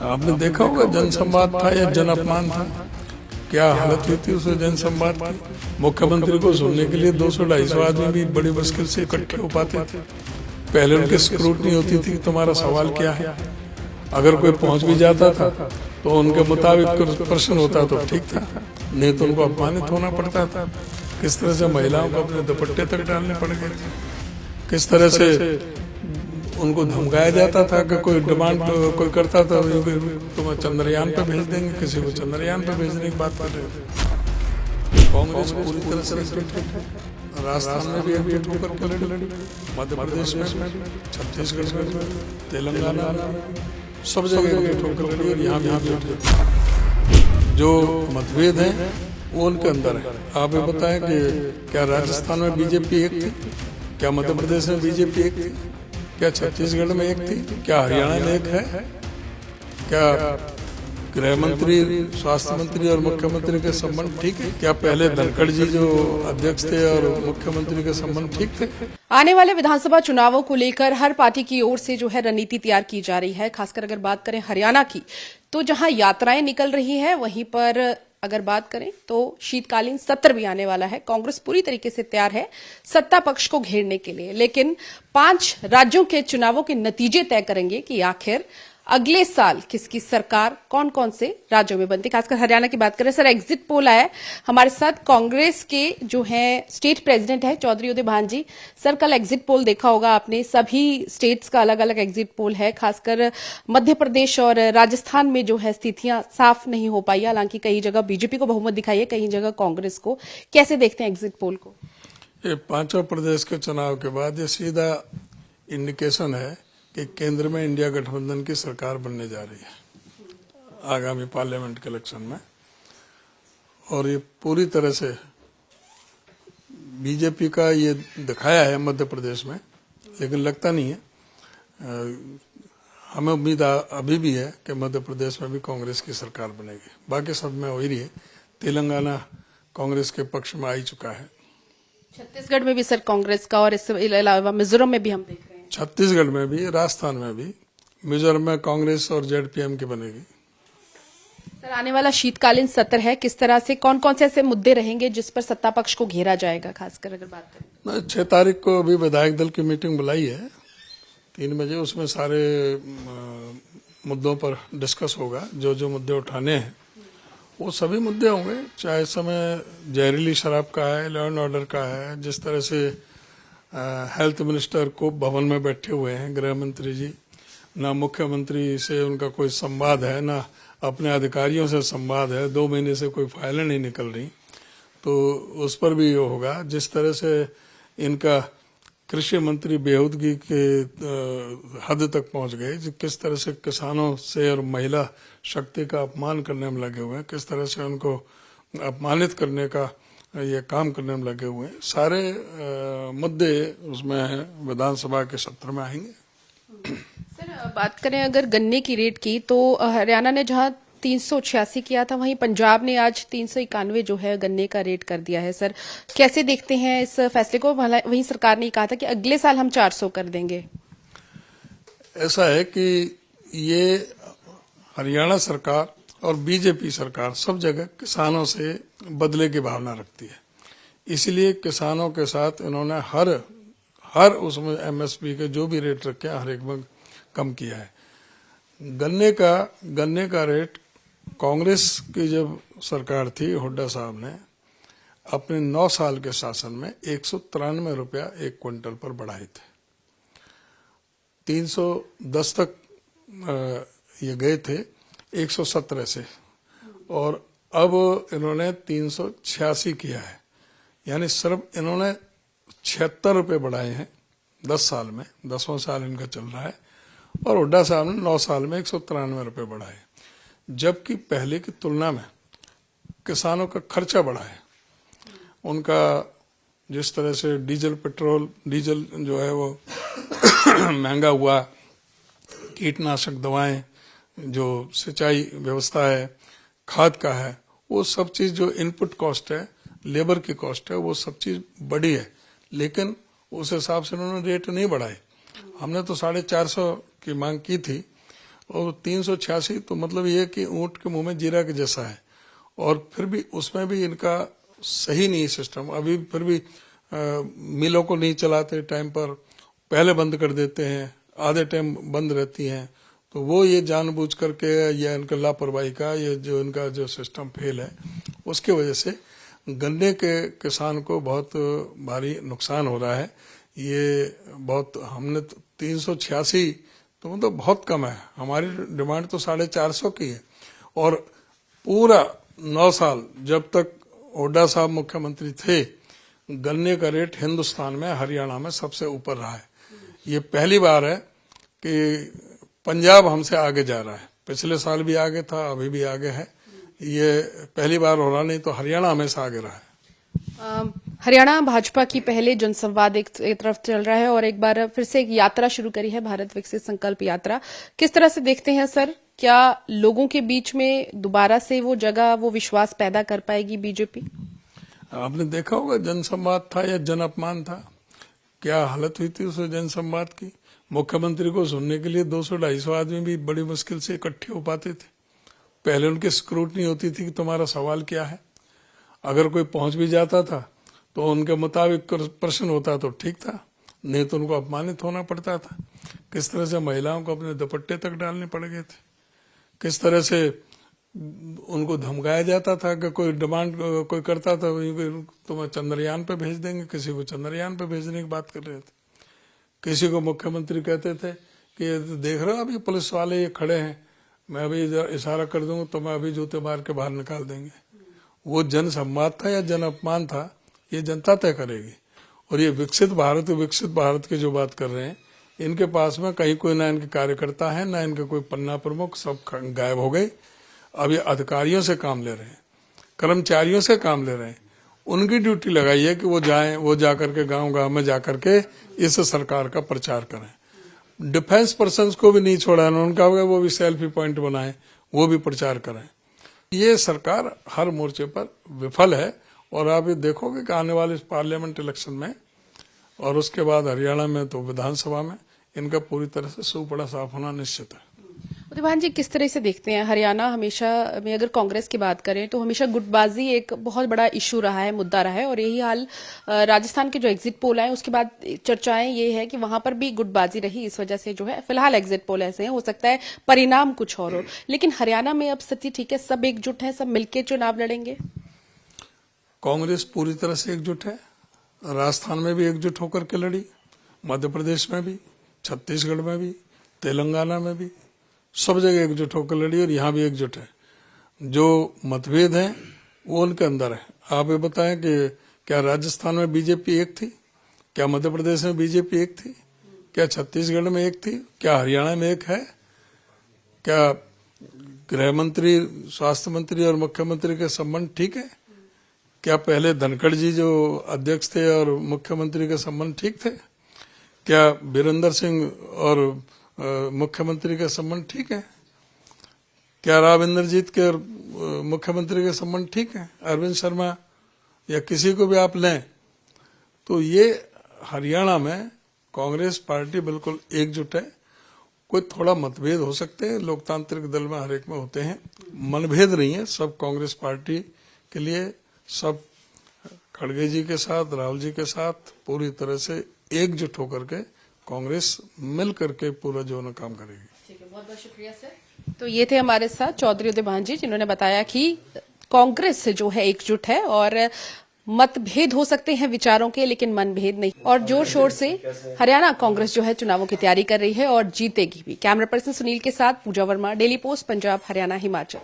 आपने देखा होगा जनसंवाद था या जन अपमान था, क्या हालत हुई थी उस जनसंवाद की। मुख्यमंत्री को सुनने के लिए 200-250 आदमी भी बड़ी मुश्किल से इकट्ठे हो पाते थे। पहले उनकी स्क्रूटनी होती थी कि तुम्हारा सवाल क्या है। अगर कोई पहुंच भी जाता था तो उनके मुताबिक प्रश्न होता तो ठीक था, नहीं तो उनको अपमानित होना पड़ता था। किस तरह से महिलाओं को अपने दुपट्टे तक डालने पड़ गए थे, किस तरह से उनको धमकाया जाता था कि कोई डिमांड कोई करता था तो चंद्रयान पे भेज देंगे, किसी को चंद्रयान पे भेजने की बात कर रहे थे। कांग्रेस पूरी तरह से एकजुट है, राजस्थान में भी एकजुट होकर के लड़ी, मध्य प्रदेश में, छत्तीसगढ़ में, तेलंगाना में, सब जगह एकजुट होकर लड़ी और यहाँ भी एकजुट है। जो मतभेद हैं वो उनके अंदर है। आप ये बताएं कि क्या राजस्थान में बीजेपी एक थी, क्या मध्य प्रदेश में बीजेपी एक थी, क्या छत्तीसगढ़ में एक थी, क्या हरियाणा में एक है, क्या गृह मंत्री, स्वास्थ्य मंत्री और मुख्यमंत्री के संबंध ठीक है, क्या पहले धनखड़ जी जो अध्यक्ष थे और मुख्यमंत्री के संबंध ठीक थे। आने वाले विधानसभा चुनावों को लेकर हर पार्टी की ओर से जो है रणनीति तैयार की जा रही है। खासकर अगर बात करें हरियाणा की, तो जहां यात्राएं निकल रही है, वहीं पर अगर बात करें तो शीतकालीन सत्र भी आने वाला है। कांग्रेस पूरी तरीके से तैयार है सत्ता पक्ष को घेरने के लिए, लेकिन 5 राज्यों के चुनावों के नतीजे तय करेंगे कि आखिर अगले साल किसकी सरकार कौन कौन से राज्यों में बनती। खासकर हरियाणा की बात करें सर, एग्जिट पोल आया हमारे साथ कांग्रेस के जो है स्टेट प्रेसिडेंट है चौधरी उदय भान जी। सर, कल एग्जिट पोल देखा होगा आपने, सभी स्टेट्स का अलग अलग एग्जिट पोल है। खासकर मध्य प्रदेश और राजस्थान में जो है स्थितियां साफ नहीं हो पाई, हालांकि कई जगह बीजेपी को बहुमत दिखाई है, कई जगह कांग्रेस को। कैसे देखते हैं एग्जिट पोल को? ये 5 प्रदेश के चुनाव के बाद ये सीधा इंडिकेशन है कि केंद्र में इंडिया गठबंधन की सरकार बनने जा रही है आगामी पार्लियामेंट के इलेक्शन में। और ये पूरी तरह से बीजेपी का ये दिखाया है मध्य प्रदेश में, लेकिन लगता नहीं है। हमें उम्मीद अभी भी है कि मध्य प्रदेश में भी कांग्रेस की सरकार बनेगी। बाकी सब में हो ही रही है। तेलंगाना कांग्रेस के पक्ष में आ ही चुका है, छत्तीसगढ़ में भी सर कांग्रेस का, और इसके अलावा मिजोरम में भी हम देख रहे हैं, छत्तीसगढ़ में भी, राजस्थान में भी, मिजोरम में कांग्रेस और जेडपीएम की बनेगी। सर, आने वाला शीतकालीन सत्र है, किस तरह से कौन कौन से ऐसे मुद्दे रहेंगे जिस पर सत्ता पक्ष को घेरा जाएगा? खासकर अगर बात करें 6 तारीख को अभी विधायक दल की मीटिंग बुलाई है 3 बजे। उसमें सारे मुद्दों पर डिस्कस होगा। जो जो मुद्दे उठाने हैं वो सभी मुद्दे होंगे, चाहे इस समय जहरीली शराब का है, लॉ एंड ऑर्डर का है, जिस तरह से हेल्थ मिनिस्टर को भवन में बैठे हुए हैं गृह मंत्री जी, ना मुख्यमंत्री से उनका कोई संवाद है, ना अपने अधिकारियों से संवाद है, 2 महीने से कोई फाइलें नहीं निकल रही, तो उस पर भी ये होगा। जिस तरह से इनका कृषि मंत्री बेहूदगी के हद तक पहुंच गए, किस तरह से किसानों से और महिला शक्ति का अपमान करने में लगे हुए हैं, किस तरह से उनको अपमानित करने का ये काम करने में लगे हुए हैं, सारे मुद्दे उसमें विधानसभा के सत्र में आएंगे। सर, बात करें अगर गन्ने की रेट की, तो हरियाणा ने जहां 386 किया था, वहीं पंजाब ने आज 391 जो है गन्ने का रेट कर दिया है। सर, कैसे देखते हैं इस फैसले को? वहीं सरकार ने कहा था कि अगले साल हम 400 कर देंगे। ऐसा है कि ये हरियाणा सरकार और बीजेपी सरकार सब जगह किसानों से बदले की भावना रखती है, इसलिए किसानों के साथ इन्होंने हर उसमें एमएसपी के जो भी रेट रखे हर एक में कम किया है। गन्ने का रेट कांग्रेस की जब सरकार थी, हुड्डा साहब ने अपने 9 साल के शासन में 193 रुपया 1 क्विंटल पर बढ़ाए थे। 310 तक ये गए थे 117 से, और अब इन्होंने 386 किया है, यानी सिर्फ इन्होंने 76 रुपये बढ़ाए हैं 10 साल में। 10वां साल इनका चल रहा है, और हुड्डा साहब ने 9 साल में 193 रुपये बढ़ाए, जबकि पहले की तुलना में किसानों का खर्चा बढ़ा है। उनका जिस तरह से डीजल जो है वो महंगा हुआ, कीटनाशक दवाएं, जो सिंचाई व्यवस्था है, खाद का है, वो सब चीज जो इनपुट कॉस्ट है, लेबर की कॉस्ट है, वो सब चीज बढ़ी है, लेकिन उस हिसाब से उन्होंने रेट नहीं बढ़ाए। हमने तो 450 की मांग की थी, और 386 तो मतलब ये कि ऊंट के मुंह में जीरा के जैसा है। और फिर भी उसमें भी इनका सही नहीं सिस्टम। अभी फिर भी मिलों को नहीं चलाते टाइम पर, पहले बंद कर देते हैं, आधे टाइम बंद रहती हैं। तो वो ये जानबूझ करके या इनका लापरवाही का ये जो इनका जो सिस्टम फेल है, उसके वजह से गन्ने के किसान को बहुत भारी नुकसान हो रहा है। ये बहुत हमने 386 तो मतलब बहुत कम है। हमारी डिमांड तो 450 की है। और पूरा 9 साल जब तक हुड्डा साहब मुख्यमंत्री थे, गन्ने का रेट हिंदुस्तान में हरियाणा में सबसे ऊपर रहा है। ये पहली बार है कि पंजाब हमसे आगे जा रहा है। पिछले साल भी आगे था, अभी भी आगे है। ये पहली बार हो रहा, नहीं तो हरियाणा हमेशा आगे रहा है। हरियाणा भाजपा की पहले जनसंवाद एक तरफ चल रहा है और एक बार फिर से एक यात्रा शुरू करी है, भारत विकसित संकल्प यात्रा। किस तरह से देखते हैं सर, क्या लोगों के बीच में दोबारा से वो जगह, वो विश्वास पैदा कर पाएगी बीजेपी? आपने देखा होगा जनसंवाद था या जन अपमान था, क्या हालत हुई थी उस जनसंवाद की। मुख्यमंत्री को सुनने के लिए 200-250 आदमी भी बड़ी मुश्किल से इकट्ठे हो पाते थे। पहले उनकी स्क्रूटनी होती थी कि तुम्हारा सवाल क्या है। अगर कोई पहुंच भी जाता था तो उनके मुताबिक प्रश्न होता तो ठीक था, नहीं तो उनको अपमानित होना पड़ता था। किस तरह से महिलाओं को अपने दुपट्टे तक डालने पड़ गए थे, किस तरह से उनको धमकाया जाता था कि कोई डिमांड कोई करता था तुम्हें चंद्रयान पे भेज देंगे, किसी को चंद्रयान पे भेजने की बात कर रहे थे। किसी को मुख्यमंत्री कहते थे कि देख रहे हो अभी पुलिस वाले ये खड़े हैं, मैं अभी इशारा कर दूंगा तो मैं अभी जूते मार के बाहर निकाल देंगे। वो जन संवाद था या जन अपमान था, ये जनता तय करेगी। और ये विकसित भारत की जो बात कर रहे हैं, इनके पास में कहीं कोई ना इनके कार्यकर्ता है, ना इनके कोई पन्ना प्रमुख, सब गायब हो गए। अब ये अधिकारियों से काम ले रहे हैं, कर्मचारियों से काम ले रहे हैं। उनकी ड्यूटी लगाई है कि वो जाएं, वो जाकर के गांव में जाकर के इस सरकार का प्रचार करें। डिफेंस पर्सन्स को भी नहीं छोड़ा है, उनका वो भी सेल्फी पॉइंट बनाए, वो भी प्रचार करें। ये सरकार हर मोर्चे पर विफल है। और आप ये देखोगे कि आने वाले पार्लियामेंट इलेक्शन में और उसके बाद हरियाणा में तो विधानसभा में इनका पूरी तरह से सूपड़ा साफ होना निश्चित है। उदयभान जी, किस तरह से देखते हैं हरियाणा हमेशा में, अगर कांग्रेस की बात करें तो हमेशा गुटबाजी एक बहुत बड़ा इशू रहा है, मुद्दा रहा है। और यही हाल राजस्थान के जो एग्जिट पोल आए उसके बाद चर्चाएं ये है कि वहां पर भी गुटबाजी रही। इस वजह से जो है फिलहाल एग्जिट पोल ऐसे हैं, हो सकता है परिणाम कुछ और हो। लेकिन हरियाणा में अब स्थिति ठीक है, सब एकजुट है, सब मिलकर चुनाव लड़ेंगे। कांग्रेस पूरी तरह से एकजुट है। राजस्थान में भी एकजुट होकर के लड़ी, मध्य प्रदेश में भी, छत्तीसगढ़ में भी, तेलंगाना में भी, सब जगह एकजुट होकर लड़ी और यहाँ भी एकजुट है। जो मतभेद हैं वो उनके अंदर है। आप ये बताएं कि क्या राजस्थान में बीजेपी एक थी, क्या मध्य प्रदेश में बीजेपी एक थी, क्या छत्तीसगढ़ में एक थी, क्या हरियाणा में एक है, क्या गृह मंत्री, स्वास्थ्य मंत्री और मुख्यमंत्री के संबंध ठीक है, क्या पहले धनखड़ जी जो अध्यक्ष थे और मुख्यमंत्री के संबंध ठीक थे, क्या बीरेंद्र सिंह और मुख्यमंत्री के संबंध ठीक है, क्या राव इंद्रजीत के और मुख्यमंत्री के संबंध ठीक है, अरविंद शर्मा या किसी को भी आप लें। तो ये हरियाणा में कांग्रेस पार्टी बिल्कुल एकजुट है। कोई थोड़ा मतभेद हो सकते हैं, लोकतांत्रिक दल में हर एक में होते हैं, मनभेद नहीं है। सब कांग्रेस पार्टी के लिए, सब खड़गे जी के साथ, राहुल जी के साथ पूरी तरह से एकजुट होकर के कांग्रेस मिल करके पूरा जो है काम करेगी। ठीक है, बहुत बहुत शुक्रिया सर। तो ये थे हमारे साथ चौधरी उदयभान जी, जिन्होंने बताया कि कांग्रेस जो है एकजुट है और मतभेद हो सकते हैं विचारों के, लेकिन मनभेद नहीं। और जोर शोर से हरियाणा कांग्रेस जो है चुनावों की तैयारी कर रही है और जीतेगी भी। कैमरा पर्सन सुनील के साथ पूजा वर्मा, डेली पोस्ट, पंजाब, हरियाणा, हिमाचल।